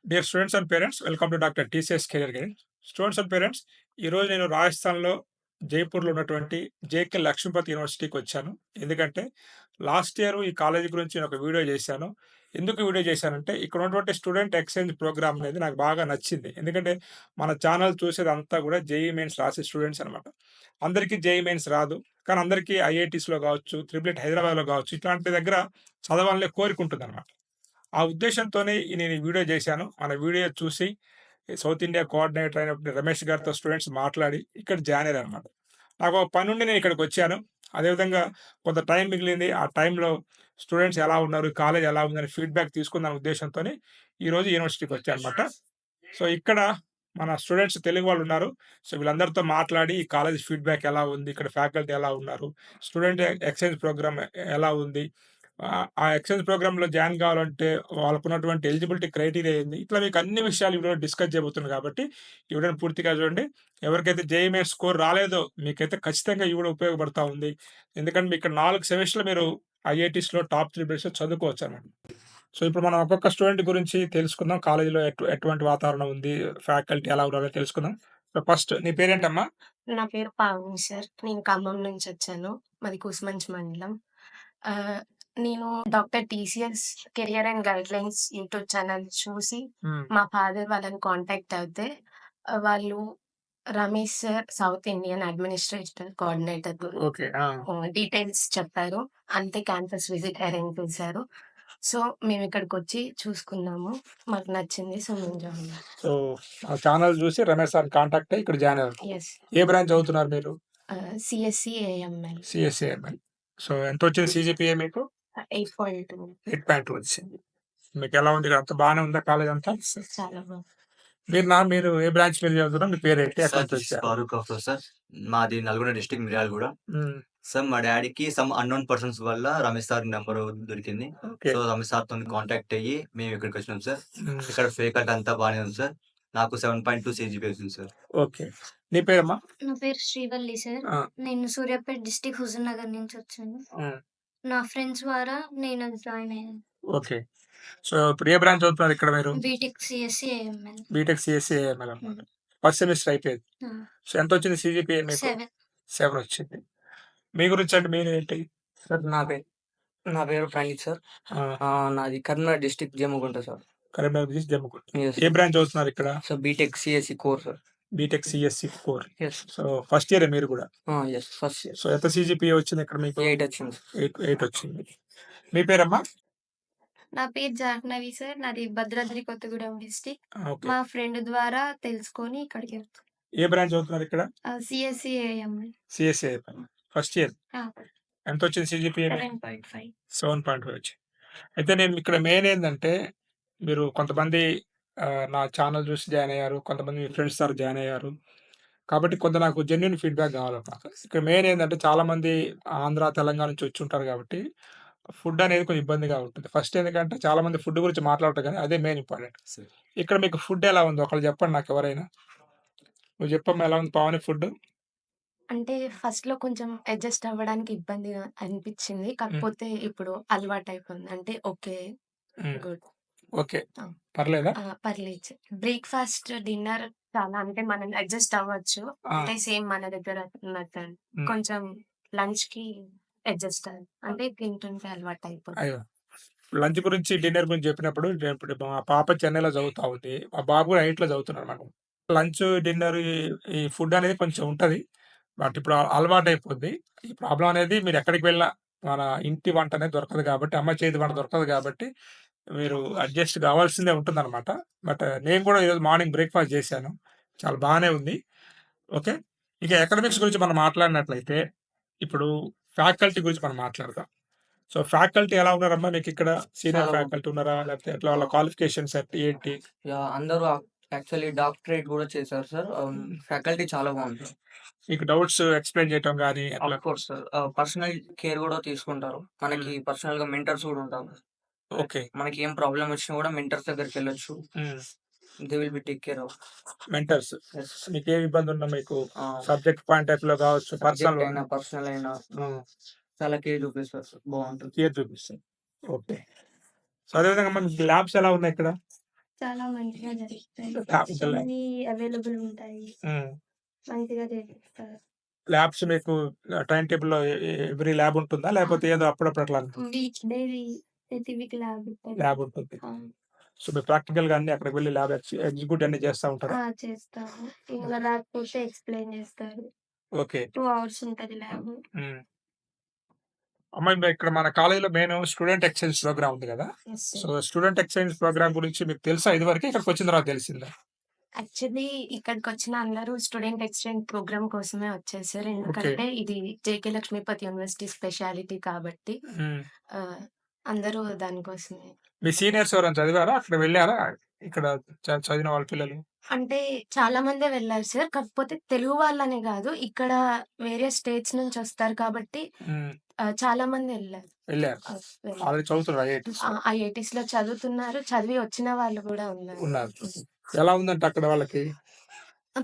Dear students and parents, welcome to doctor TCS career guide. Students and parents, ఈరోజు నేను రాజస్థాన్లో జైపూర్లో ఉన్నటువంటి JK Lakshmipati యూనివర్సిటీకి వచ్చాను. ఎందుకంటే లాస్ట్ ఇయర్ ఈ కాలేజీ గురించి నేను ఒక వీడియో చేశాను. ఎందుకు వీడియో చేశానంటే ఇక్కడ ఉన్నటువంటి స్టూడెంట్ ఎక్స్చేంజ్ ప్రోగ్రామ్ అనేది నాకు బాగా నచ్చింది. ఎందుకంటే మన ఛానల్ చూసేది అంతా కూడా జేఈ మెయిన్స్ రాసే స్టూడెంట్స్ అనమాట. అందరికీ జేఈ మెయిన్స్ రాదు, కానీ అందరికీ ఐఐటీస్లో కావచ్చు, త్రిపుల్ ఐటీ హైదరాబాద్లో కావచ్చు, ఇట్లాంటి దగ్గర చదవాలనే కోరిక ఉంటుంది అనమాట. ఆ ఉద్దేశంతోనే నేను ఈ వీడియో చేశాను. మన వీడియో చూసి సౌత్ ఇండియా కోఆర్డినేటర్ అయినటువంటి రమేష్ గారితో స్టూడెంట్స్ మాట్లాడి ఇక్కడ జాయిన్ అయ్యారనమాట. నాకు ఒక పనుండి నేను ఇక్కడికొచ్చాను. అదేవిధంగా కొంత టైం మిగిలింది. ఆ టైంలో స్టూడెంట్స్ ఎలా ఉన్నారు, కాలేజ్ ఎలా ఉందని ఫీడ్‌బ్యాక్ తీసుకుందాం ఉద్దేశంతోని ఈరోజు యూనివర్సిటీకొచ్చాననమాట. సో, ఇక్కడ మన స్టూడెంట్స్ తెలుగు వాళ్ళున్నారు. సో, వీళ్ళందరితో మాట్లాడి ఈ కాలేజ్ ఫీడ్‌బ్యాక్ ఎలా ఉంది, ఇక్కడ ఫ్యాకల్టీ ఎలా ఉన్నారు, స్టూడెంట్ ఎక్స్‌చేంజ్ ప్రోగ్రామ్ ఎలా ఉంది, ఆ ఎక్స్‌చేంజ్ ప్రోగ్రామ్‌లో జాయిన్ కావాలంటే వాళ్ళకున్నటువంటి ఎలిజిబిలిటీ క్రైటీరియా ఏంది, ఇట్లా మీకు అన్ని విషయాలు ఈ వీడియోలో డిస్కస్ చేయబోతున్నాను కాబట్టి ఈ వీడియోని పూర్తిగా చూడండి. ఎవరికైతే జేఈఈ మెయిన్స్ స్కోర్ రాలేదో మీకైతే ఖచ్చితంగా ఈ వీడియో ఉపయోగపడతా ఉంది. ఎందుకంటే మీకు ఇక్కడ 4 సెమిస్టర్‌లు మీరు ఐఐటీస్‌లో టాప్ 3 ప్లేస్‌లో చదువుకోవచ్చనమాట. సో, ఇప్పుడు మనం ఒక్కొక్క స్టూడెంట్ గురించి తెలుసుకుందాం. కాలేజీలో ఎటువంటి వాతావరణం ఉంది, ఫ్యాకల్టీ ఎలా ఉన్నారో తెలుసుకుందాం. సో, ఫస్ట్ నీ పేరేంటమ్మా? నా పేరు పావని సార్. నేను ఖమ్మం నుంచొచ్చాను. మాది కూసుమంచి మండలం. ఆహ్, నేను doctor TCS career and guidelines YouTube channel చూసి హ్మ్. మా ఫాదర్ వాళ్ళని కాంటాక్ట్ అవుతే వాళ్ళు Ramesh sir south Indian administrative coordinator okay. ఆ! డీటెయిల్స్ చెప్పారు. అంతే క్యాంపస్ విజిట్ అరేంజ్ చేశారు. సో, మేమిక్కడికొచ్చి చూసుకున్నాము. మాకు నచ్చింది. సో, మేము జాయిన్ అయ్యాం. సో, ఆ ఛానల్ చూసి రమేష్ సార్‌ని కాంటాక్ట్ అయ్యి ఇక్కడ జాయిన్ అయ్యారు. యెస్. ఏ బ్రాంచ్ చదువుతున్నారు మీరు? CSC AML CSAML. సో, ఎంతొచ్చింది సీజీపీఏ మీకు? 8.2. 8.2 వచ్చింది. మీకెలా ఉంది? ఇక్కడ అంతా బానే ఉందా కాలేజ్ అంతా? చాలా బాగుంది. మీరు ఏ బ్రాంచ్ మీరు చదువుతున్నారు? మీ పేరేంటి? ఎక్కడి సార్ నుంచి దిస్ ఇస్ వచ్చారు? ఫారూక్ అఫ్రోజ్ సార్. మాది నల్గొండ డిస్ట్రిక్ట్ మిర్యాలగూడ. హ్మ్. సార్ మా డ్యాడీకి సమ్ అన్‌నోన్ పర్సన్స్ వల్ల రమేష్ సార్ నంబరు దొరికింది. ఓకే. సో, రమేష్ సార్‌తోని కాంటాక్ట్ అయ్యి మేము ఇక్కడికొచ్చినాం సార్. హ్మ్. ఇక్కడ ఫ్యాకల్టీ అంతా బానే ఉంది సార్. నాకు 7.2 సీజీపీఏ వచ్చింది సార్. ఓకే. నీ పేరమ్మా? నా పేరు శ్రీవల్లి సార్. ఆ! నేను సూర్యాపేట డిస్ట్రిక్ట్ హుజూర్‌నగర్ నుంచొచ్చాను. హ్మ్. నా ఫ్రెండ్స్ ద్వారా నేను జాయిన్ అయ్యాను. ఓకే. సో, ఇప్పుడు ఏ బ్రాంచ్ చదువుతున్నారు ఇక్కడ మీరు? BTech CSC AML. BTech CS AML అనమాట. ఫస్ట్ సెమిస్టర్ అయిపోయింది. ఆ! సో, ఎంతొచ్చింది సీజీపీఏ మీకు? 7. 7 వచ్చింది. మీ గురించండి మీరేంటి? సార్ నా పేరు ప్రణీత్ సార్. ఆ! నాది కరీంనగర్ డిస్ట్రిక్ట్ జమ్మికుంట సార్. కరీంనగర్ నుంచి జమ్మికుంట. యెస్. ఏ బ్రాంచ్ చదువుతున్నారు ఇక్కడ? So, BTech CSC core sir. BTech CSC core. Yes. So, first ఇయరే మీరు గూడా. యెస్. First year. సో, ఎంత సీజీపీఏ వచ్చింది ఇక్కడ మీకు? 8 వచ్చింది సార్. 8 వచ్చింది. మీ పేరమ్మా? నా పేరు జాహ్నవి సార్. నాది భద్రాద్రి కొత్తగూడెం డిస్ట్రిక్ట్. ఓకే. మా ఫ్రెండ్ ద్వారా తెలుసుకొని ఇక్కడికి వచ్చాను. ఏ బ్రాంచ్ చదువుతున్నారు ఇక్కడ? CSC AML. CSAML. First year. ఆ! ఎంతొచ్చింది సీజీపీఏ మీకు? 7.5. 7.5 వచ్చింది. అయితే నేను ఇక్కడ మెయిన్ ఏందంటే, మీరు కొంతమంది నా ఛానల్ చూసి జాయిన్ అయ్యారు. కొంతమంది మీ ఫ్రెండ్స్ ద్వారా జాయిన్ అయ్యారు. కాబట్టి కొంత నాకు జెన్యూన్ ఫీడ్‌బ్యాక్ కావాలన్నమాట. ఇక్కడ మెయిన్ ఏందంటే చాలామంది ఆంధ్ర, తెలంగాణ నుంచి వచ్చుంటారు కాబట్టి, ఫుడ్ అనేది కొంచెం ఇబ్బందిగా ఉంటుంది. ఫస్ట్ ఎందుకంటే చాలామంది ఫుడ్ గురించి మాట్లాడతారు గానీ అదే మెయిన్ ఇంపార్టెంట్. సార్. ఇక్కడ మీకు ఫుడ్ ఎలా ఉంది? ఒకళ్ళు చెప్పండి నాకెవరైనా. నువ్వు చెప్పమ్మా ఎలా ఉంది పావని ఫుడ్? అంటే ఫస్ట్‌లో కొంచెం అడ్జస్ట్ అవ్వడానికి ఇబ్బందిగా అనిపిచ్చింది. హ్మ్. కాకపోతే ఇప్పుడు అలవాటయిపోయింది. అంటే ఓకే. హ్మ్. గుడ్. ఓకే. ఆ! పర్లేదా? పర్లేదు. బ్రేక్‌ఫాస్ట్, డిన్నర్ చాలా అంటే మనం అడ్జస్ట్ అవ్వచ్చు. ఆ! అంటే సేమ్ మన దగ్గర ఉన్నట్టు. హ్మ్. కొంచెం లంచ్‌కి అడ్జస్ట్ అంటే తింటుంటే అలవాటయిపోతుంది. అయ్యో! లంచ్ గురించి, డిన్నర్ గురించి చెప్పినప్పుడు ఇప్పుడు మా పాప చెన్నైలో చదువుతా ఉంది. మా బాబు కూడా 8లో చదువుతున్నాడన్నమాట. లంచ్, డిన్నర్ ఈ ఫుడ్ అనేది కొంచెం ఉంటది. బట్ ఇప్పుడు అలవాటయిపోద్ది. ఈ ప్రాబ్లమ్ అనేది మీరెక్కడికి వెళ్ళినా మన ఇంటి వంట అనేది దొరకదు కాబట్టి, అమ్మ చేతి వంట దొరకదు కాబట్టి, మీరు అడ్జస్ట్ కావాల్సిందే ఉంటుందన్నమాట. బట్ నేను కూడా ఈరోజు మార్నింగ్ బ్రేక్‌ఫాస్ట్ చేశాను. చాలా బానే ఉంది. ఓకే. ఇక అకాడమిక్స్ గురించి మనం మాట్లాడినట్లయితే, ఇప్పుడు ఫ్యాకల్టీ గురించి మనం మాట్లాడదాం. సో, ఫ్యాకల్టీ ఎలా ఉన్నారమ్మా మీకిక్కడ? సీనియర్ చాలా ఫ్యాకల్టీ ఉన్నారా? లేకపోతే ఎట్లా వాళ్ళ ఆ! క్వాలిఫికేషన్స్ ఏంటి? అందరూ యాక్చువల్లీ డాక్టరేట్ గూడా చేశారు సార్. హ్మ్. ఫ్యాకల్టీ చాలా బాగుంది. మీకు డౌట్స్ ఎక్స్‌ప్లెయిన్ చేయటం గాని అట్లా? Of course sir. పర్సనల్ కేర్ గూడా తీసుకుంటారు. మనకి హ్మ్. పర్సనల్‌గా మెంటర్స్ గూడా ఉంటారు. ఓకే. మనకి ఏం ప్రాబ్లమ్ వచ్చినా గూడా మెంటర్స్ దగ్గరికెళ్ళొచ్చు. హ్మ్. They will be take care of. Mentors. Yes. మీకే ఇబ్బందున్నా మీకు ఆ! సబ్జెక్ట్ పాయింట్ ఆఫ్ వ్యూలో కావచ్చు, సబ్జెక్ట్ పర్సనల్ అయినా, పర్సనల్ అయినా హ్మ్. చాలా కేర్ చూపిస్తారు సార్. బావుంటది. కేర్ చూపిస్తారు. ఓకే. సో, అదేవిధంగా మనకి ల్యాబ్స్ ఎలా ఉన్నాయి ఇక్కడ? చాలా మంచిగా జరుగుతాయి. ల్యాబ్ ఇంకా ల్యాబ్ అన్నీ అవైలబుల్ ఉంటాయి. హ్మ్. మంచిగా చేపిస్తారు. ల్యాబ్స్ మీకు టైమ్ టేబుల్‌లో ఎవ్రీ ల్యాబ్ ఉంటుందా? లేకపోతే ఏదో అప్పుడప్పుడు అట్లా డైలీ స్పెసిఫిక్ ల్యాబ్ ఉంటుంది. ల్యాబ్ ఉంటుంది. ఆ! సో, మీరు ప్రాక్టికల్‌గా అన్నీ అక్కడికి వెళ్లి ల్యాబ్ ఎగ్జిక్యూట్ అన్నీ చేస్తా ఉంటారా? చేస్తాము. ఇంగ రాకపోతే ఎక్స్‌ప్లెయిన్ చేస్తారు. ఓకే. 2 అవర్స్ ఉంటది ల్యాబ్. హ్మ్. అమ్మాయి ఇక్కడ మన కాలేజీలో మెయిన్ స్టూడెంట్ ఎక్స్‌చేంజ్ ప్రోగ్రామ్ ఉంది కదా! Yes so, sir. Student exchange program గురించి మీకు తెలుసా ఇదివరకే? ఇక్కడికొచ్చిన తర్వాత తెలిసిందా? యాక్చువల్లీ ఇక్కడికొచ్చిన అందరూ స్టూడెంట్ ఎక్స్‌చేంజ్ ప్రోగ్రామ్ కోసమే వచ్చారు సార్. ఓకే. ఎందుకంటే ఇది జేకే లక్ష్మీపతి యూనివర్సిటీ స్పెషాలిటీ కాబట్టి హ్మ్. ఆహ్, అందరూ దానికోసమే. మీ సీనియర్స్ ఎవరైనా చదివారా? అక్కడ వెళ్లారా? ఇక్కడ చదివిన వాళ్ళ పిల్లలు? అంటే చాలా మందే వెళ్లారు సార్. కాకపోతే తెలుగు వాళ్ళనే గాదు. ఇక్కడ వేరే స్టేట్స్ నుంచి వస్తారు కాబట్టి హ్మ్. చాలా మంది ఎళ్లారు. వెళ్లారు. వెళ్లారు. ఆల్రెడీ చదువుతున్నారు ఐఐటీస్‌లో. ఐఐటీస్‌లో చదువుతున్నారు. చదివి వచ్చిన వాళ్ళు గూడా ఉన్నారు. ఉన్నారు. ఎలా ఉందంట అక్కడ వాళ్ళకి?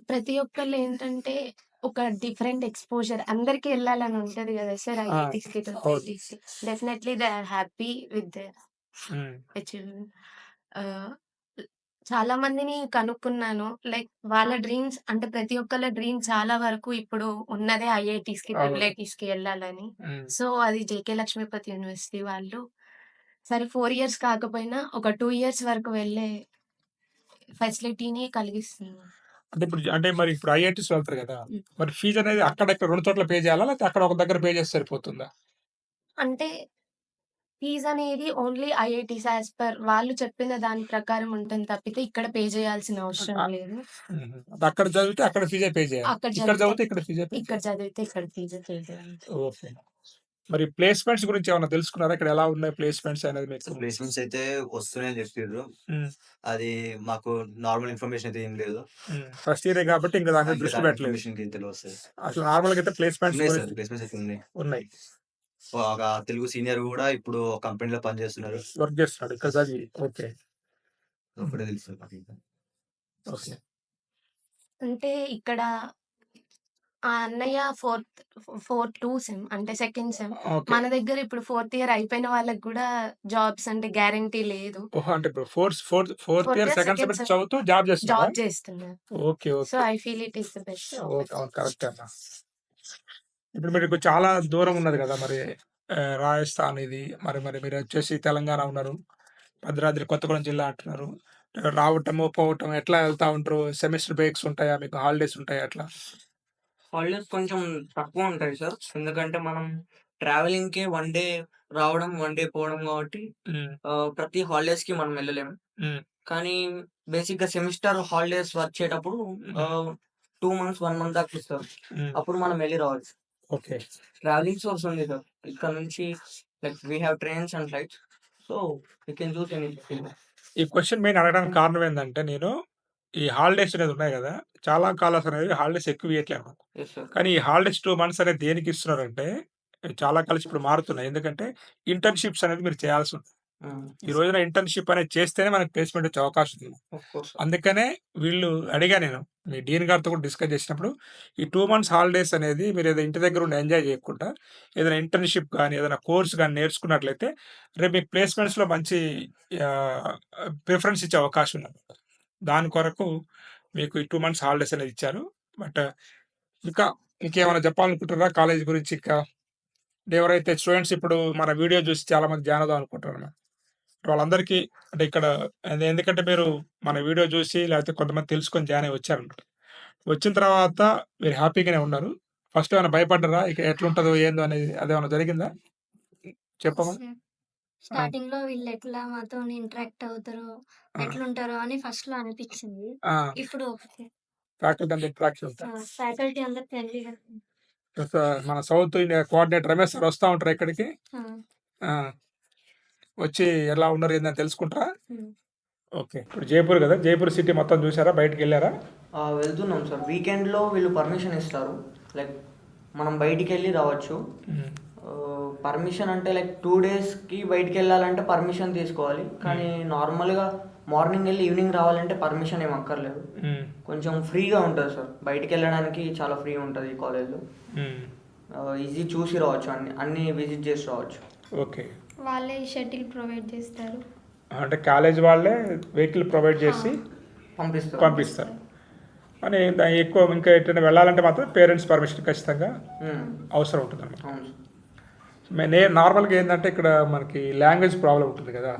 ప్రతి ఒక్కళ్ళు ఏంటంటే ఒక డిఫరెంట్ ఎక్స్‌పోజర్ అందరికి ఎళ్ళాలని ఉంటది గదా సార్! ఆ! ఐఐటీస్‌కి, అవును. ఐఐటీస్‌కి. Definitely they are happy with their hmm. Achievement. ఆహ్, చాలా మందిని కనుక్కున్నాను. లైక్ వాళ్ళ డ్రీమ్స్ అంటే ప్రతి ఒక్కళ్ళ డ్రీమ్ చాలా వరకు ఇప్పుడు ఉన్నదే ఐఐటీస్‌కి, అవును. ఐఐటీస్‌కి ఎళ్ళాలని. హ్మ్. సో, అది జేకే లక్ష్మీపతి యూనివర్సిటీ వాళ్ళు సరే 4 ఇయర్స్ కాకపోయినా ఒక 2 ఇయర్స్ వరకు వెళ్ళే ఫెసిలిటీని కలిగిస్తున్నారు. అంటే మరి ఇప్పుడు ఐఐటీస్ వెళ్తారు కదా! హ్మ్. మరి ఫీజ్ అనేది అక్కడ ఇక్కడ 2 చోట్ల పే చేయాలా? లేకపోతే అక్కడ ఒక దగ్గర పే చేస్తే సరిపోతుందా? అంటే ఫీజనేది ఓన్లీ ఐఐటీస్ యాస్ పర్ వాళ్ళు చెప్పిన దాని ప్రకారం ఉంటుంది తప్పితే ఇక్కడ పే చేయాల్సిన అవసరం ఆ! లేదు. హుహు. అంటే అక్కడ చదివితే అక్కడ ఫీజే పే చేయాలి. అక్కడ ఇక్కడ చదివితే చదివితే ఇక్కడ ఫీజే పే ఇక్కడ చేయాలి. చదివితే ఇక్కడ ఫీజే పే చేయాలి. ఓకే. మరి ప్లేస్‌మెంట్స్ గురించి ఏమన్నా తెలుసుకున్నారా? ఇక్కడ ఎలా ఉన్నాయి ప్లేస్‌మెంట్స్ అనేది మీకు? ప్లేస్‌మెంట్స్ అయితే వస్తున్నాయని చెప్పిర్రు. హ్మ్. అది మాకు నార్మల్ ఇన్ఫర్మేషన్ అయితే ఏం లేదు. హ్మ్. ఫస్ట్ ఇయరే కాబట్టి ఇంక దాని మీద ఇంకా దృష్టి దాని పెట్టలేదు. ఇన్ఫర్మేషన్‌కి తెలవదు సార్. అసలు నార్మల్‌గా అయితే ప్లేస్‌మెంట్స్ ఉన్నాయి సార్. గురించి ప్లేస్‌మెంట్స్ అయితే ఉన్నాయి. ఉన్నాయి. ఒక తెలుగు సీనియర్ గూడా ఇప్పుడు కంపెనీలో పనిచేస్తున్నారు. వర్క్ చేస్తున్నాడు ఇక్కడ చదివి. ఓకే. ఒకటే తెలుసు సార్ నాకింకా. ఓకే. అంటే ఇక్కడ ఆ అన్నయ్య 2 సెమ్ అంటే సెకండ్ సెమ్. ఓకే. మన దగ్గర ఇప్పుడు ఫోర్త్ ఇయర్ అయిపోయిన వాళ్ళకి గూడా జాబ్స్ అంటే గ్యారంటీ లేదు. ఓహో! అంటే ఇప్పుడు fourth fourth year year second second semester sem చదువుతూ జాబ్ చేస్తున్నారా? జాబ్ చేస్తున్నారు. Okay. So, okay. I feel it is the best okay. అవును. కరెక్టే అన్న. ఇప్పుడు మీకు చాలా దూరం ఉన్నది కదా! మరి రాజస్థాన్ ఇది. మరి మీరొచ్చేసి తెలంగాణ ఉన్నారు. భద్రాద్రి కొత్తగూడెం జిల్లా అంటున్నారు. రావటము, పోవటం ఎట్లా వెళ్తా ఉంటారు? సెమిస్టర్ బ్రేక్స్ ఉంటాయా? మీకు హాలిడేస్ ఉంటాయా ఎట్లా? హాలిడేస్ కొంచెం తక్కువ ఉంటాయి సార్. ఎందుకంటే మనం ట్రావెలింగ్‌కే 1 డే రావడం, 1 డే పోవడం కాబట్టి హ్మ్. ప్రతి హాలిడేస్‌కి మనం వెళ్ళలేము. హ్మ్. కానీ బేసిక్‌గా సెమిస్టర్ హాలిడేస్ వచ్చేటప్పుడు హ్మ్. 2 మంత్స్, 1 మంత్ దాకా ఇస్తారు. హ్మ్. అప్పుడు మనం వెళ్లి రావచ్చు. ఓకే. ట్రావెలింగ్ సోర్స్ ఉంది సార్. ఇక్కడ నుంచి like we have trains and flights. So, you can choose anything. ఈ క్వెషన్ మెయిన్ అడగడానికి కారణం ఏందంటే నేను ఈ హాలిడేస్ అనేది ఉన్నాయి గదా! చాలా కాలేజెస్ అనేవి హాలిడేస్ ఎక్కువ ఇయ్యట్లే అన్నమాట. Yes sir. కానీ ఈ హాలిడేస్ 2 మంత్స్ అనేది దేనికి ఇస్తున్నారంటే చాలా కాలేజెస్ ఇప్పుడు మారుతున్నాయి. ఎందుకంటే ఇంటర్న్‌షిప్స్ అనేది మీరు చేయాల్సి ఉంటుంది. ఈ రోజున ఇంటర్న్‌షిప్ అనేది చేస్తేనే మనకు ప్లేస్‌మెంట్ వచ్చే అవకాశం ఉంది. Of course. అందుకనే వీళ్ళు అడిగా నేను. మీ డీన్ గారితో కూడా డిస్కస్ చేసినప్పుడు, ఈ 2 మంత్స్ హాలిడేస్ అనేది మీరేదో ఇంటి దగ్గర ఉండి ఎంజాయ్ చేయకుండా, ఏదైనా ఇంటర్న్‌షిప్ గాని, ఏదైనా కోర్స్ గాని నేర్చుకున్నట్లయితే, రేపు మీకు ప్లేస్‌మెంట్స్‌లో మంచి ఆహ్, ప్రిఫరెన్స్ ఇచ్చే అవకాశం ఉన్నది. దాని కొరకు మీకు ఈ 2 మంత్స్ హాలిడేస్ అనేది ఇచ్చారు. బట్ ఇంకా ఇంకేమైనా చెప్పాలనుకుంటున్నారా కాలేజీ గురించి ఇంకా? అంటే ఎవరైతే స్టూడెంట్స్ ఇప్పుడు మన వీడియో చూసి చాలా మంది జాయిన్ అవుదాం అనుకుంటున్నారు. వాళ్ళందరికీ అంటే ఇక్కడ ఎందుకంటే మీరు మన వీడియో చూసి లేకపోతే కొంతమంది తెలుసుకొని జాయిన్ అయ్యి వచ్చారన్నమాట. వచ్చిన తర్వాత మీరు హ్యాపీగానే ఉన్నారు. ఫస్ట్ ఏమైనా భయపడ్డారా? ఇక ఎట్లుంటదో ఏందో అనేది అదేమన్నా జరిగిందా? చెప్పమా? సార్ ఆ! స్టార్టింగ్‌లో వీళ్ళెట్లా మాతోని ఇంటరాక్ట్ అవుతారో, ఆ! ఎట్లుంటారో అని ఫస్ట్‌లో అనిపిచ్చింది. ఆ! ఇప్పుడు ఓకే. ఫ్యాకల్టీ అంతా ఇంటరాక్షన్ ఉంటా. ఫ్యాకల్టీ అందరూ ఫ్రెండ్లీగా మన south India coordinator Ramesh sir వస్తా ఉంటారా ఇక్కడికి? ఆ! ఆ! వచ్చి ఎలా ఉన్నారు ఏందని తెలుసుకుంటారా? హ్మ్. ఓకే. ఇప్పుడు జైపూర్ గదా! జైపూర్ సిటీ మొత్తం చూసారా? బయటికెళ్లారా? వెళ్తున్నాం సార్. వీకెండ్‌లో వీళ్ళు పర్మిషన్ ఇస్తారు. లైక్ మనం బయటికెళ్ళి రావచ్చు. హ్మ్. పర్మిషన్ అంటే లైక్ 2 డేస్‌కి బయటికెళ్ళాలంటే పర్మిషన్ తీసుకోవాలి. కానీ నార్మల్‌గా మార్నింగ్ ఎళ్లి ఈవినింగ్ రావాలంటే పర్మిషన్ ఏమి అక్కర్లేదు. హ్మ్. కొంచెం ఫ్రీగా ఉంటది సార్. బయటికెళ్ళడానికి చాలా ఫ్రీ ఉంటది ఈ కాలేజ్‌లో. హ్మ్. ఈజీ చూసి రావచ్చు. అన్నీ విజిట్ చేసి రావచ్చు. ఓకే. వాళ్ళే షటిల్ ప్రొవైడ్ చేస్తారు. అంటే కాలేజ్ వాళ్ళే వెహికల్ ప్రొవైడ్ చేసి పంపిస్తారు. పంపిస్తారు. అని ఎక్కువ ఇంకా ఎటైనా వెళ్ళాలంటే మాత్రం పేరెంట్స్ పర్మిషన్ ఖచ్చితంగా అవసరం ఉంటుంది అనమాట. అవును. నార్మల్గా ఏంటంటే ఇక్కడ మనకి లాంగ్వేజ్ ప్రాబ్లం ఉంటుంది కదా.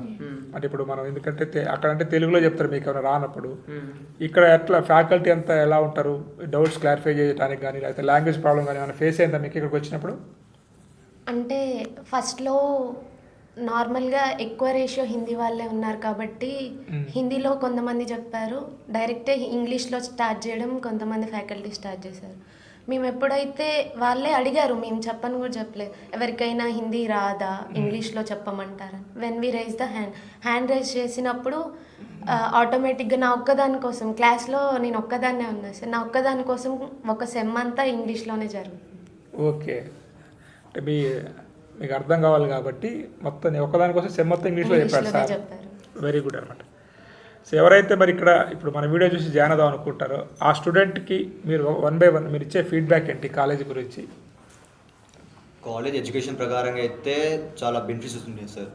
అంటే ఇప్పుడు మనం ఎందుకంటే అక్కడంటే తెలుగులో చెప్తారు మీకు ఏమైనా రానప్పుడు. ఇక్కడ ఎట్లా ఫ్యాకల్టీ అంతా ఎలా ఉంటారు, డౌట్స్ క్లారిఫై చేయడానికి కానీ లేకపోతే లాంగ్వేజ్ ప్రాబ్లం కానీ ఏమైనా ఫేస్ అయిందా మీకు ఇక్కడికి వచ్చినప్పుడు? అంటే ఫస్ట్‌లో నార్మల్‌గా ఎక్కువ రేషియో హిందీ వాళ్ళే ఉన్నారు కాబట్టి హిందీలో కొంతమంది చెప్పారు. డైరెక్టే ఇంగ్లీష్‌లో స్టార్ట్ చేయడం కొంతమంది ఫ్యాకల్టీ స్టార్ట్ చేశారు. మేము ఎప్పుడైతే వాళ్ళే అడిగారు, మేము చెప్పని కూడా చెప్పలేదు. ఎవరికైనా హిందీ రాదా, ఇంగ్లీష్‌లో చెప్పమంటారా? When we raise the hand raise చేసినప్పుడు ఆటోమేటిక్‌గా నా ఒక్కదాని కోసం క్లాస్‌లో నేను ఒక్కదాన్నే ఉన్నా సార్. నా ఒక్కదాని కోసం ఒక సెమ్ అంతా ఇంగ్లీష్‌లోనే జరుగుతుంది. ఓకే. అంటే మీకు అర్థం కావాలి కాబట్టి మొత్తం నేను ఒక్కదాని కోసం సెమ్ మొత్తం ఇంగ్లీష్లో చెప్పారు ఇంగ్లీష్‌లోనే సార్. చెప్పారు. వెరీ గుడ్ అనమాట. సో ఎవరైతే మరి ఇక్కడ ఇప్పుడు మన వీడియో చూసి జాయిన్ అవుదాం అనుకుంటారో ఆ స్టూడెంట్కి మీరు 1 by 1 మీరు ఇచ్చే ఫీడ్బ్యాక్ ఏంటి కాలేజీ గురించి? కాలేజ్ ఎడ్యుకేషన్ ప్రకారంగా అయితే చాలా బెనిఫిట్స్ ఉన్నాయి సార్.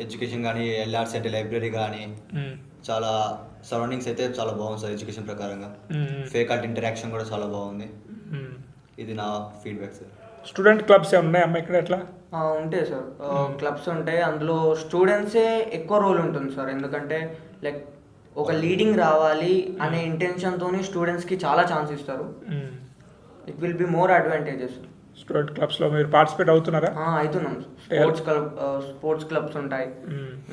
ఎడ్యుకేషన్ కానీ ఎల్ఆర్సీ అంటే లైబ్రరీ కానీ చాలా సరౌండింగ్స్ అయితే చాలా బాగుంది సార్ ఎడ్యుకేషన్ ప్రకారంగా. ఫ్యాకల్టీ ఇంటరాక్షన్ కూడా చాలా బాగుంది. ఇది నా ఫీడ్బ్యాక్ సార్. స్టూడెంట్ క్లబ్స్ ఏమైనా ఉన్నాయా అమ్మ ఇక్కడ ఎట్లా? ఉంటాయి సార్. క్లబ్స్ ఉంటాయి. అందులో స్టూడెంట్సే ఎక్కువ రోల్ ఉంటుంది సార్. ఎందుకంటే లైక్ ఒక లీడింగ్ రావాలి అనే ఇంటెన్షన్తోని స్టూడెంట్స్కి చాలా ఛాన్స్ ఇస్తారు. It will be more advantages. Student క్లబ్స్లో మీరు పార్టిసిపేట్ అవుతున్నారా? అవుతున్నాం. స్పోర్ట్స్ క్లబ్స్ ఉంటాయి,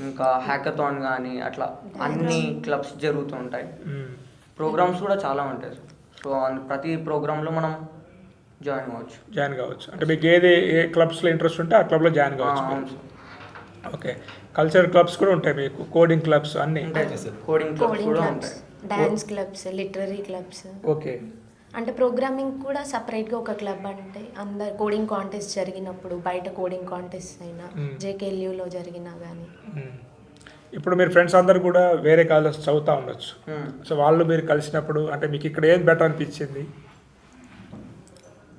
ఇంకా హ్యాకథాన్ కానీ అట్లా అన్ని క్లబ్స్ జరుగుతూ ఉంటాయి. ప్రోగ్రామ్స్ కూడా చాలా ఉంటాయి సార్. సో ప్రతి ప్రోగ్రాంలో మనం జాయిన్ కావచ్చు. అంటే మీకు ఏ క్లబ్స్లో ఇంట్రెస్ట్ ఉంటే ఆ క్లబ్లో జాయిన్ కావచ్చు. ఓకే. కల్చరల్ క్లబ్స్ కూడా ఉంటాయి మీకు, కోడింగ్ క్లబ్స్ అన్నీ ఉంటాయి సార్. కోడింగ్ క్లబ్స్ కూడా క్లబ్స్, ఉంటాయి. Dance clubs, literary clubs. Okay. అంటే ప్రోగ్రామింగ్ కూడా సపరేట్గా ఒక క్లబ్ అంటే అందరు కోడింగ్ కాంటెస్ట్ జరిగినప్పుడు, బయట కోడింగ్ కాంటెస్ట్ అయినా జేకేఎల్యూలో జరిగినా కానీ. ఇప్పుడు మీరు ఫ్రెండ్స్ అందరు కూడా వేరే కాలేజ్ చదువుతూ ఉండొచ్చు. సో వాళ్ళు మీరు కలిసినప్పుడు అంటే మీకు ఇక్కడ ఏం బెటర్ అనిపించింది?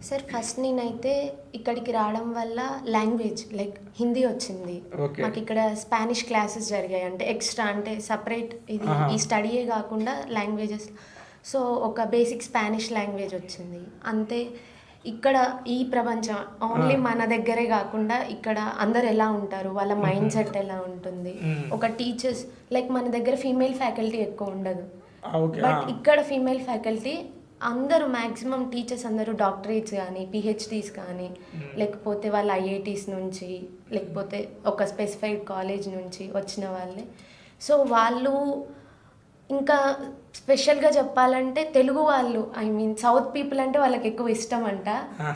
సార్ ఫస్ట్ నేనైతే ఇక్కడికి రావడం వల్ల లాంగ్వేజ్ లైక్ హిందీ వచ్చింది. మాకు ఇక్కడ స్పానిష్ క్లాసెస్ జరిగాయి. అంటే ఎక్స్ట్రా అంటే సపరేట్ ఇది ఈ స్టడీయే కాకుండా లాంగ్వేజెస్. సో ఒక బేసిక్ స్పానిష్ లాంగ్వేజ్ వచ్చింది అంతే. ఇక్కడ ఈ ప్రపంచం ఓన్లీ మన దగ్గరే కాకుండా ఇక్కడ అందరు ఎలా ఉంటారు, వాళ్ళ మైండ్ సెట్ ఎలా ఉంటుంది. ఒక టీచర్స్ లైక్ మన దగ్గర ఫీమేల్ ఫ్యాకల్టీ ఎక్కువ ఉండదు, బట్ ఇక్కడ ఫీమేల్ ఫ్యాకల్టీ అందరూ మ్యాక్సిమం టీచర్స్ అందరూ డాక్టరేట్స్ కానీ పిహెచ్డీస్ కానీ లేకపోతే వాళ్ళ ఐఐటీస్ నుంచి లేకపోతే ఒక స్పెసిఫైడ్ కాలేజ్ నుంచి వచ్చిన వాళ్ళే. సో వాళ్ళు ఇంకా స్పెషల్గా చెప్పాలంటే తెలుగు వాళ్ళు సౌత్ పీపుల్ అంటే వాళ్ళకి ఎక్కువ ఇష్టం అంట.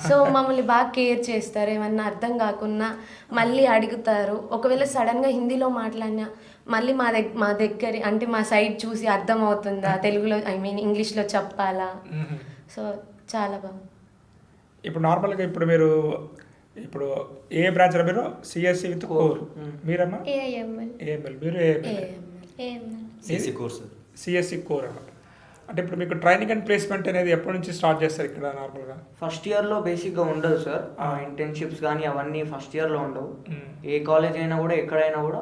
సో మమ్మల్ని బాగా కేర్ చేస్తారు. ఏమన్నా అర్థం కాకున్నా మళ్ళీ అడుగుతారు. ఒకవేళ సడన్గా హిందీలో మాట్లాడినా మళ్ళీ మా దగ్గర అంటే మా సైడ్ చూసి అర్థం అవుతుందా, తెలుగులో ఇంగ్లీష్లో చెప్పాలా. సో చాలా బాగుంది. ఇప్పుడు నార్మల్గా మీరు ఏ బ్రాంచ్ మీరు? CSC with core. మీరమ్మా? ఏఎంఎల్. మీరు సిఎస్సి కోర్ అన్నమాట. అంటే ఇప్పుడు మీకు ట్రైనింగ్ అండ్ ప్లేస్మెంట్ అనేది ఎప్పటి నుంచి స్టార్ట్ చేస్తారు ఇక్కడ నార్మల్గా? ఫస్ట్ ఇయర్లో బేసిక్గా ఉండదు సార్. ఇంటర్న్షిప్స్ కానీ అవన్నీ ఫస్ట్ ఇయర్లో ఉండవు. ఏ కాలేజ్ అయినా కూడా ఎక్కడైనా కూడా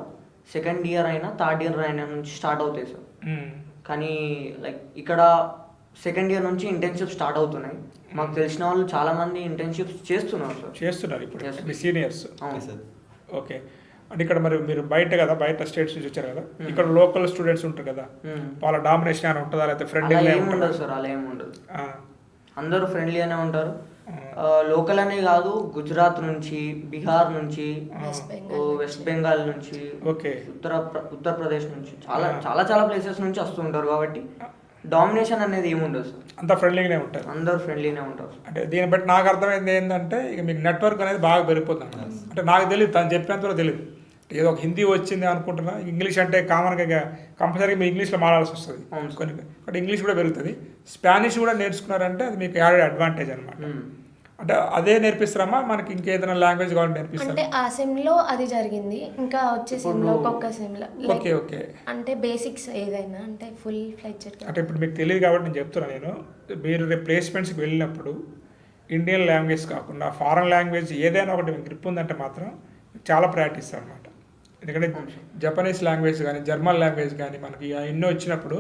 సెకండ్ ఇయర్ అయినా థర్డ్ ఇయర్ అయినా నుంచి స్టార్ట్ అవుతాయి సార్. కానీ లైక్ ఇక్కడ సెకండ్ ఇయర్ నుంచి ఇంటర్న్షిప్ స్టార్ట్ అవుతున్నాయి. మాకు తెలిసిన వాళ్ళు చాలా మంది ఇంటర్న్షిప్స్ చేస్తున్నారు ఇప్పుడు మీ సీనియర్స్. అవును సార్. ఓకే. అంటే ఇక్కడ మరి మీరు బయట స్టేట్స్ నుంచి వచ్చారు కదా, ఇక్కడ లోకల్ స్టూడెంట్స్ ఉంటారు కదా, వాళ్ళ డామినేషన్ అని ఉంటుందా లేకపోతే ఫ్రెండ్లీ? ఉండదు సార్, అలా ఏమి ఉండదు. అందరూ ఫ్రెండ్లీ అనే ఉంటారు. లోకల్ అనే కాదు, గుజరాత్ నుంచి, బీహార్ నుంచి, వెస్ట్ బెంగాల్ నుంచి, ఉత్తరప్రదేశ్ నుంచి చాలా ప్లేసెస్ నుంచి వస్తుంటారు. కాబట్టి డామినేషన్ అనేది ఏముండదు సార్. అంతా ఫ్రెండ్లీగానే ఉంటారు. అందరూ ఫ్రెండ్లీనే ఉంటారు. అంటే దీన్ని బట్టి నాకు అర్థమైంది ఏంటంటే ఇక మీకు నెట్వర్క్ అనేది బాగా పెరిగిపోతుంది. అంటే నాకు తెలియదు, తను చెప్పేంత తెలియదు. ఏదో ఒక హిందీ వచ్చింది అనుకుంటున్నా, ఇంగ్లీష్ అంటే కామన్గా కంపల్సరీగా మీరు ఇంగ్లీష్లో మాట్లాడాల్సి వస్తుంది కొన్ని, బట్ ఇంగ్లీష్ కూడా పెరుగుతుంది. స్పానిష్ కూడా నేర్చుకున్నారంటే అది మీకు యాడెడ్ అడ్వాంటేజ్ అనమాట. అంటే అదే నేర్పిస్తారమ్మా మనకి ఇంకేదైనా లాంగ్వేజ్ కావాలంటే నేర్పిస్తారు? అంటే ఆ సెమ్లో అది జరిగింది. ఇంకా వచ్చే సెమ్లో ఒక్కొక్క సెమ్లో ఓకే అంటే బేసిక్స్ ఏదైనా అంటే ఫుల్ ఫ్లెడ్జెడ్. అంటే ఇప్పుడు మీకు తెలియదు కాబట్టి నేను చెప్తున్నాను. మీరు రిప్లేస్మెంట్స్కి వెళ్ళినప్పుడు ఇండియన్ లాంగ్వేజ్ కాకుండా ఫారెన్ లాంగ్వేజ్ ఏదైనా ఒకటి గ్రిప్ ఉందంటే మాత్రం చాలా ప్రయారిటీ ఇస్తారు అనమాట. ఎందుకంటే జపనీస్ లాంగ్వేజ్ కానీ జర్మన్ లాంగ్వేజ్ కానీ మనకి ఎన్నో వచ్చినప్పుడు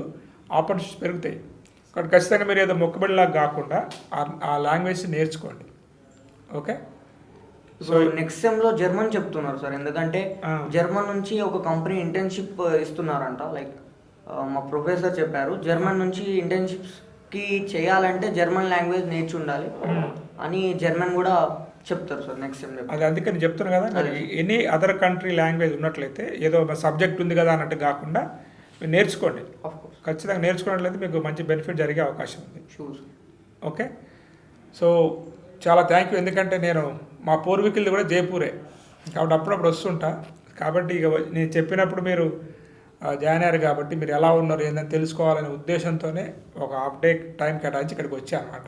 ఆపర్చునిటీస్ పెరుగుతాయి. కాబట్టి ఖచ్చితంగా మీరు ఏదో మొక్కుబడిలాగా కాకుండా ఆ లాంగ్వేజ్ నేర్చుకోండి. ఓకే. సో నెక్స్ట్ సెమ్లో జర్మన్ చెప్తున్నారు సార్, ఎందుకంటే జర్మన్ నుంచి ఒక కంపెనీ ఇంటర్న్షిప్ ఇస్తున్నారంట. లైక్ మా ప్రొఫెసర్ చెప్పారు, జర్మన్ నుంచి ఇంటర్న్షిప్స్కి చేయాలంటే జర్మన్ లాంగ్వేజ్ నేర్చి ఉండాలి అని జర్మన్ కూడా చెప్తారు సార్ నెక్స్ట్ సెమ్. అది అందుకని చెప్తున్నాను కదా, ఎనీ అదర్ కంట్రీ లాంగ్వేజ్ ఉన్నట్లయితే ఏదో సబ్జెక్ట్ ఉంది కదా అన్నట్టు కాకుండా మీరు నేర్చుకోండి. ఖచ్చితంగా నేర్చుకున్నట్లయితే మీకు మంచి బెనిఫిట్ జరిగే అవకాశం ఉంది. ఓకే. సో చాలా థ్యాంక్ యూ. ఎందుకంటే నేను మా పూర్వీకులది కూడా జైపూరే కాబట్టి అప్పుడప్పుడు వస్తుంటా. కాబట్టి ఇక నేను చెప్పినప్పుడు మీరు జాయిన్ అయ్యారు కాబట్టి మీరు ఎలా ఉన్నారు ఏందని తెలుసుకోవాలనే ఉద్దేశంతోనే ఒక హాఫ్ డే టైం కేటాయించి ఇక్కడికి వచ్చా అనమాట.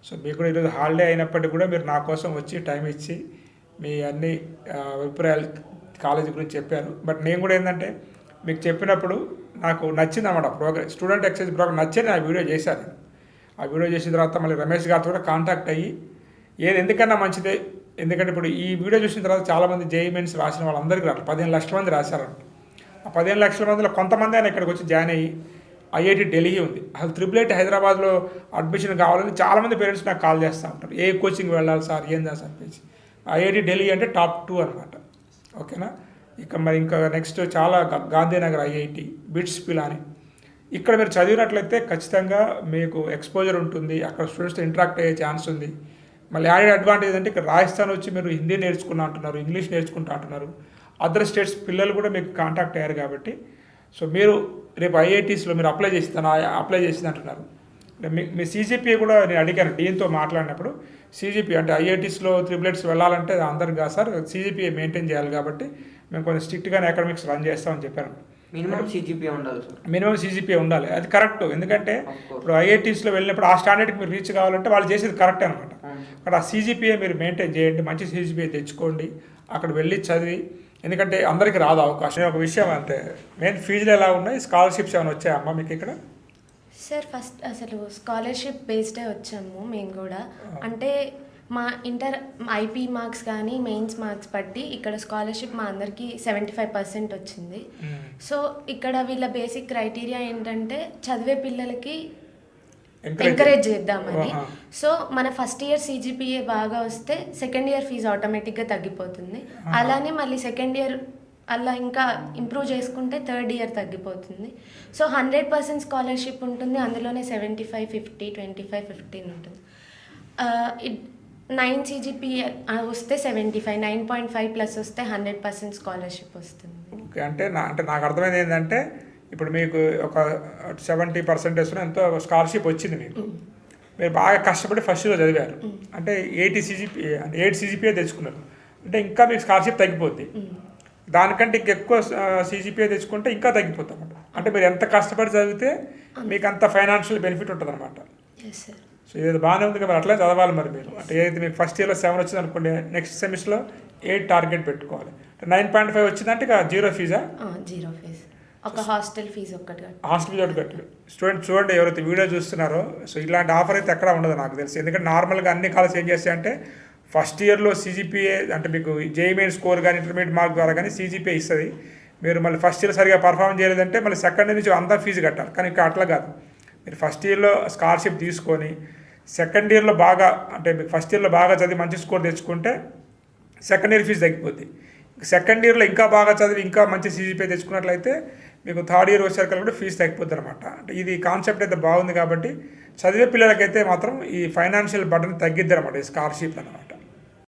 సో మీకు కూడా ఈరోజు హాలిడే అయినప్పటికీ కూడా మీరు నా కోసం వచ్చి టైం ఇచ్చి మీ అన్ని అభిప్రాయాలు కాలేజీ గురించి చెప్పారు. బట్ నేను కూడా ఏంటంటే మీకు చెప్పినప్పుడు నాకు నచ్చింది అన్నమాట ప్రోగ్రామ్, స్టూడెంట్ ఎక్సైజ్ ప్రోగ్రామ్ నచ్చింది. ఆ వీడియో చేశాను. ఆ వీడియో చేసిన తర్వాత మళ్ళీ రమేష్ గారితో కూడా కాంటాక్ట్ అయ్యి ఏది ఎందుకన్నా మంచిదే, ఎందుకంటే ఇప్పుడు ఈ వీడియో చూసిన తర్వాత చాలామంది జేఈఈ మెయిన్స్ రాసిన వాళ్ళందరికీ రాదు, 15 లక్షల మంది రాశారంట. ఆ 15 లక్షల మందిలో కొంతమంది ఆయన ఇక్కడికి వచ్చి జాయిన్ అయ్యి ఐఐటి ఢిల్లీ ఉంది, అసలు IIIT హైదరాబాద్లో అడ్మిషన్ కావాలని చాలామంది పేరెంట్స్ నాకు కాల్ చేస్తూ ఉంటారు. ఏ కోచింగ్ వెళ్ళాలి సార్, ఏందా సార్ చెప్పేసి. ఐఐటి ఢిల్లీ అంటే టాప్ 2 అనమాట. ఓకేనా. ఇంకా నెక్స్ట్ చాలా గాంధీనగర్ ఐఐటి, బిట్స్ పిలాని, ఇక్కడ మీరు చదివినట్లయితే ఖచ్చితంగా మీకు ఎక్స్పోజర్ ఉంటుంది, అక్కడ స్టూడెంట్స్తో ఇంటరాక్ట్ అయ్యే ఛాన్స్ ఉంది. మళ్ళీ యాడెడ్ అడ్వాంటేజ్ అంటే ఇక్కడ రాజస్థాన్ వచ్చి మీరు హిందీ నేర్చుకున్నా అంటున్నారు, ఇంగ్లీష్ నేర్చుకుంటా అంటున్నారు, అదర్ స్టేట్స్ పిల్లలు కూడా మీకు కాంటాక్ట్ అయ్యారు కాబట్టి సో మీరు రేపు ఐఐటీస్లో మీరు అప్లై చేసింది అంటున్నారు. మీ CGPA కూడా నేను అడిగాను డీన్తో మాట్లాడినప్పుడు, CGPA అంటే ఐఐటీస్లో IIITs వెళ్ళాలంటే అందరికి కాదు సార్, CGPA మెయింటైన్ చేయాలి కాబట్టి మేము కొంచెం స్ట్రిక్ట్గానే అకాడమిక్స్ రన్ చేస్తామని చెప్పాను. మినిమం CGPA ఉండాలి సార్, మినిమం CGPA ఉండాలి. అది కరెక్ట్. ఎందుకంటే ఇప్పుడు ఐఐటీస్లో వెళ్ళినప్పుడు ఆ స్టాండర్డ్కి మీరు రీచ్ కావాలంటే వాళ్ళు చేసేది కరెక్ట్ అనమాట. అక్కడ ఆ CGPA మీరు మెయింటైన్ చేయండి, మంచి CGPA తెచ్చుకోండి, అక్కడ వెళ్ళి చదివి, ఎందుకంటే అందరికీ రాదు అవకాశం. ఒక విషయం అంటే మెయిన్ ఫీజులు ఎలా ఉన్నాయి, స్కాలర్షిప్స్ ఏమైనా వచ్చాయమ్మా మీకు ఇక్కడ? సార్ ఫస్ట్ అసలు స్కాలర్షిప్ బేస్డే వచ్చాము మేము కూడా. అంటే మా ఐపీ మార్క్స్ కానీ మెయిన్స్ మార్క్స్ బట్టి ఇక్కడ స్కాలర్షిప్ మా అందరికీ 75% వచ్చింది. సో ఇక్కడ వీళ్ళ బేసిక్ క్రైటీరియా ఏంటంటే చదివే పిల్లలకి ఎంకరేజ్ చేద్దామని. సో మన ఫస్ట్ ఇయర్ CGPA బాగా వస్తే సెకండ్ ఇయర్ ఫీజు ఆటోమేటిక్గా తగ్గిపోతుంది. అలానే మళ్ళీ సెకండ్ ఇయర్ అలా ఇంకా ఇంప్రూవ్ చేసుకుంటే థర్డ్ ఇయర్ తగ్గిపోతుంది. సో 100% స్కాలర్షిప్ ఉంటుంది, అందులోనే 75, 50, 25, 15 ఉంటుంది. 9 CGPA వస్తే 75, 9.5 ప్లస్ వస్తే 100% స్కాలర్షిప్ వస్తుంది. ఓకే. అంటే నాకు అర్థమైంది ఏంటంటే ఇప్పుడు మీకు ఒక 70% ఎంతో స్కాలర్షిప్ వచ్చింది మీకు, మీరు బాగా కష్టపడి ఫస్ట్ ఇయర్ చదివారు అంటే 8 CGPA తెచ్చుకున్నారు అంటే ఇంకా మీకు స్కాలర్షిప్ తగ్గిపోద్ది. దానికంటే ఇంకెక్కువ CGPA తెచ్చుకుంటే ఇంకా తగ్గిపోతుంది అనమాట. అంటే మీరు ఎంత కష్టపడి చదివితే మీకు అంత ఫైనాన్షియల్ బెనిఫిట్ ఉంటుంది అనమాట. సో ఇది బాగానే ఉంది కదా, అట్లా చదవాలి మరి మీరు. అంటే ఏదైతే మీకు ఫస్ట్ ఇయర్లో 7 వచ్చింది అనుకోండి, నెక్స్ట్ సెమిస్టర్లో 8 టార్గెట్ పెట్టుకోవాలి. 9.5 వచ్చిందంటే ఇక జీరో ఫీజా? జీరో ఫీజు, ఒక హాస్టల్ ఫీజు ఒకటి కట్టు. స్టూడెంట్ చూడండి ఎవరైతే వీడియో చూస్తున్నారో, సో ఇలాంటి ఆఫర్ అయితే ఎక్కడ ఉండదు నాకు తెలిసి. ఎందుకంటే నార్మల్గా అన్ని కాలేజ్ ఏం చేస్తాయంటే ఫస్ట్ ఇయర్లో CGPA అంటే మీకు జేఈఈ మెయిన్ స్కోర్ కానీ ఇంటర్మీడియట్ మార్క్ ద్వారా కానీ CGPA ఇస్తుంది. మీరు మళ్ళీ ఫస్ట్ ఇయర్ సరిగా పర్ఫామ్ చేయలేదంటే మళ్ళీ సెకండ్ ఇయర్ నుంచి అంతా ఫీజు కట్టాలి. కానీ ఇక్కడ అట్లా కాదు, మీరు ఫస్ట్ ఇయర్లో స్కాలర్షిప్ తీసుకొని సెకండ్ ఇయర్లో బాగా అంటే మీకు ఫస్ట్ ఇయర్లో బాగా చదివి మంచి స్కోర్ తెచ్చుకుంటే సెకండ్ ఇయర్ ఫీజు తగ్గిపోద్ది. సెకండ్ ఇయర్లో ఇంకా బాగా చదివి ఇంకా మంచి CGPA తెచ్చుకున్నట్లయితే మీకు థర్డ్ ఇయర్ వచ్చేసరికి కూడా ఫీజు తగ్గిపోద్ది అనమాట. అంటే ఇది కాన్సెప్ట్ అయితే బాగుంది కాబట్టి చదివే పిల్లలకైతే మాత్రం ఈ ఫైనాన్షియల్ బర్డన్ తగ్గిద్ది అనమాట ఈ స్కాలర్షిప్ అనమాట.